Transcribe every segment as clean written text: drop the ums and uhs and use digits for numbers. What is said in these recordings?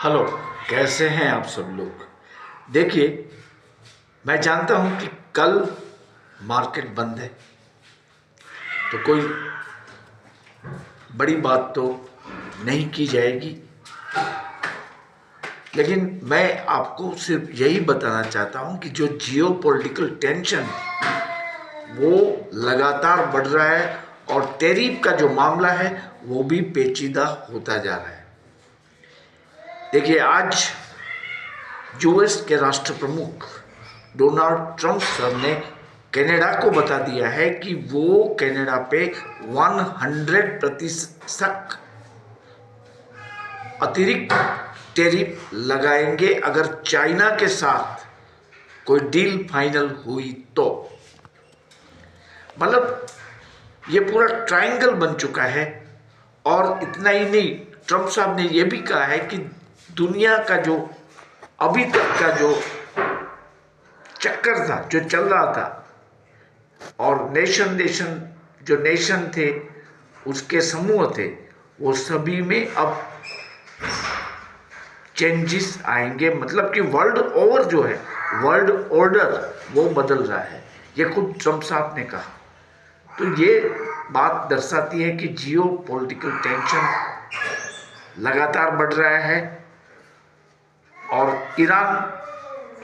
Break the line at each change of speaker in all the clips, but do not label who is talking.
Hello. कैसे हैं आप सब लोग। देखिए, मैं जानता हूं कि कल मार्केट बंद है, तो कोई बड़ी बात तो नहीं की जाएगी, लेकिन मैं आपको सिर्फ यही बताना चाहता हूं कि जो जियो पॉलिटिकल टेंशन वो लगातार बढ़ रहा है और टैरिफ का जो मामला है वो भी पेचीदा होता जा रहा है। देखिए, आज यूएस के राष्ट्र प्रमुख डोनाल्ड ट्रंप सर ने कनाडा को बता दिया है कि वो कनाडा पे 100% अतिरिक्त टैरिफ लगाएंगे अगर चाइना के साथ कोई डील फाइनल हुई तो। मतलब ये पूरा ट्रायंगल बन चुका है। और इतना ही नहीं, ट्रंप साहब ने ये भी कहा है कि दुनिया का जो अभी तक का जो चक्कर था, जो चल रहा था, और जो नेशन थे, उसके समूह थे, वो सभी में अब चेंजेस आएंगे। मतलब कि वर्ल्ड ओवर जो है, वर्ल्ड ऑर्डर वो बदल रहा है, ये खुद ट्रंप साहब ने कहा। तो ये बात दर्शाती है कि जियो पॉलिटिकल टेंशन लगातार बढ़ रहा है और ईरान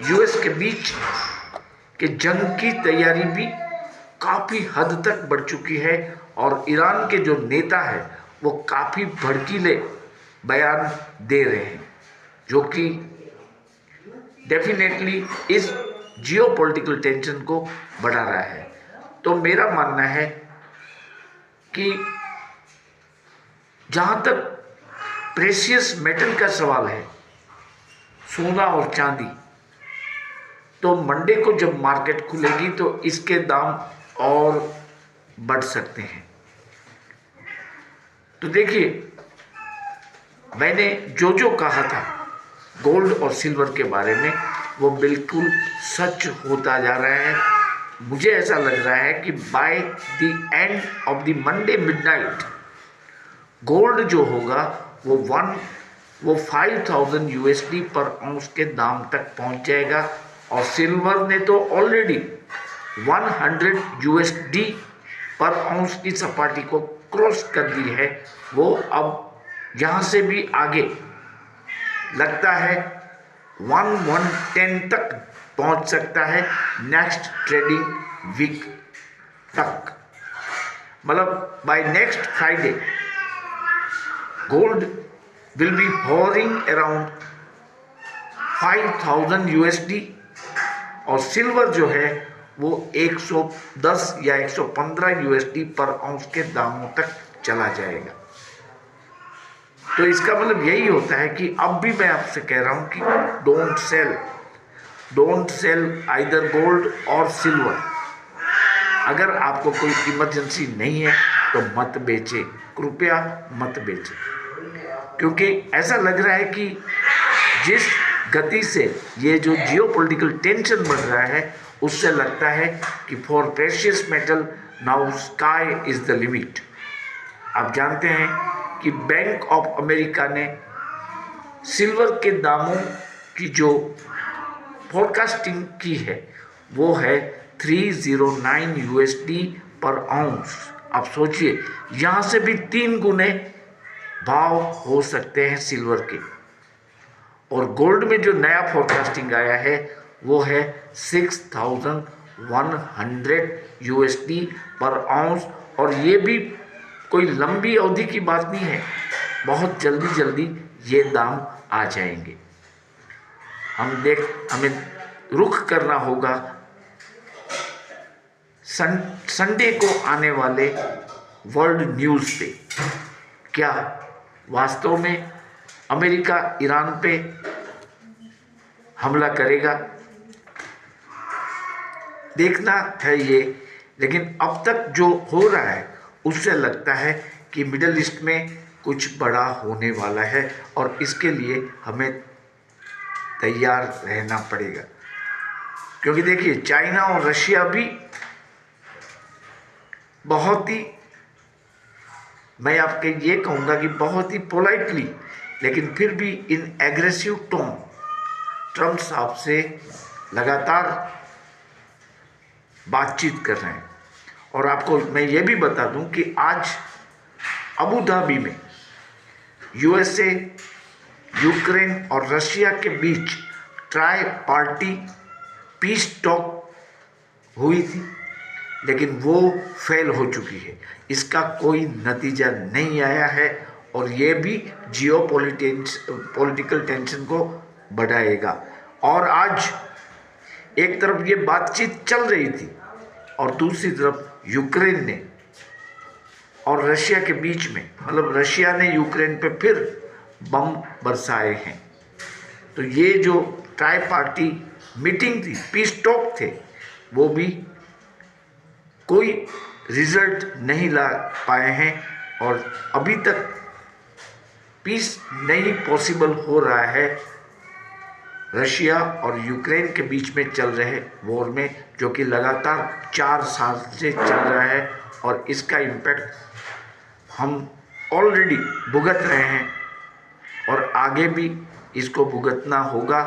यूएस के बीच के जंग की तैयारी भी काफ़ी हद तक बढ़ चुकी है। और ईरान के जो नेता है वो काफ़ी भड़कीले बयान दे रहे हैं, जो कि डेफिनेटली इस जियो पॉलिटिकल टेंशन को बढ़ा रहा है। तो मेरा मानना है कि जहाँ तक प्रेशियस मेटल का सवाल है, सोना और चांदी, तो मंडे को जब मार्केट खुलेगी तो इसके दाम और बढ़ सकते हैं। तो देखिए, मैंने जो कहा था गोल्ड और सिल्वर के बारे में, वो बिल्कुल सच होता जा रहा है। मुझे ऐसा लग रहा है कि by the end of the Monday midnight gold जो होगा वो 5000 यूएसडी पर आउंस के दाम तक पहुंच जाएगा। और सिल्वर ने तो ऑलरेडी 100 यूएसडी पर आउंस की सपाटी को क्रॉस कर दी है। वो अब यहाँ से भी आगे लगता है 1110 तक पहुँच सकता है नेक्स्ट ट्रेडिंग वीक तक। मतलब by next Friday gold will be hovering around 5000 USD और सिल्वर जो है वो 110 या 115 यूएसडी पर आउंस के दामों तक चला जाएगा। तो इसका मतलब यही होता है कि अब भी मैं आपसे कह रहा हूं कि डोंट सेल आइदर गोल्ड और सिल्वर। अगर आपको कोई इमरजेंसी नहीं है तो मत बेचे, कृपया मत बेचे। क्योंकि ऐसा लग रहा है कि जिस गति से ये जो जियोपॉलिटिकल टेंशन बढ़ रहा है, उससे लगता है कि for precious metal now sky is the limit. आप जानते हैं कि बैंक ऑफ अमेरिका ने सिल्वर के दामों की जो फोरकास्टिंग की है वो है 309 यूएसडी पर आउंस। आप सोचिए, यहाँ से भी 3 गुने भाव हो सकते हैं सिल्वर के। और गोल्ड में जो नया फोरकास्टिंग आया है वो है 6100 यूएसडी पर आउंस। और ये भी कोई लंबी अवधि की बात नहीं है, बहुत जल्दी जल्दी ये दाम आ जाएंगे। हमें रुख करना होगा संडे को आने वाले वर्ल्ड न्यूज़ पे। क्या वास्तव में अमेरिका ईरान पे हमला करेगा, देखना है ये। लेकिन अब तक जो हो रहा है उससे लगता है कि मिडल ईस्ट में कुछ बड़ा होने वाला है और इसके लिए हमें तैयार रहना पड़ेगा। क्योंकि देखिए, चाइना और रशिया भी बहुत ही, मैं आपके ये कहूँगा कि बहुत ही पोलाइटली लेकिन फिर भी इन एग्रेसिव टोन ट्रंप साहब से लगातार बातचीत कर रहे हैं। और आपको मैं ये भी बता दूं कि आज अबू धाबी में यूएसए, यूक्रेन और रशिया के बीच ट्राई पार्टी पीस टॉक हुई थी, लेकिन वो फेल हो चुकी है। इसका कोई नतीजा नहीं आया है और ये भी पॉलिटिकल टेंशन को बढ़ाएगा। और आज एक तरफ ये बातचीत चल रही थी और दूसरी तरफ यूक्रेन ने और रशिया के बीच में, मतलब रशिया ने यूक्रेन पे फिर बम बरसाए हैं। तो ये जो ट्राई पार्टी मीटिंग थी, पीस टॉक थे, वो भी कोई रिजल्ट नहीं ला पाए हैं और अभी तक पीस नहीं पॉसिबल हो रहा है रशिया और यूक्रेन के बीच में चल रहे वॉर में, जो कि लगातार 4 साल से चल रहा है और इसका इम्पैक्ट हम ऑलरेडी भुगत रहे हैं और आगे भी इसको भुगतना होगा।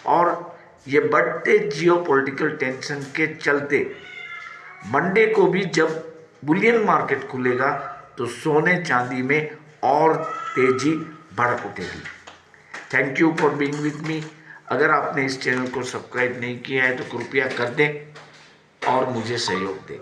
और ये बढ़ते जियोपॉलिटिकल टेंशन के चलते मंडे को भी जब बुलियन मार्केट खुलेगा तो सोने चांदी में और तेजी बढ़ उठेगी। Thank you for being with me. अगर आपने इस चैनल को सब्सक्राइब नहीं किया है तो कृपया कर दें और मुझे सहयोग दें।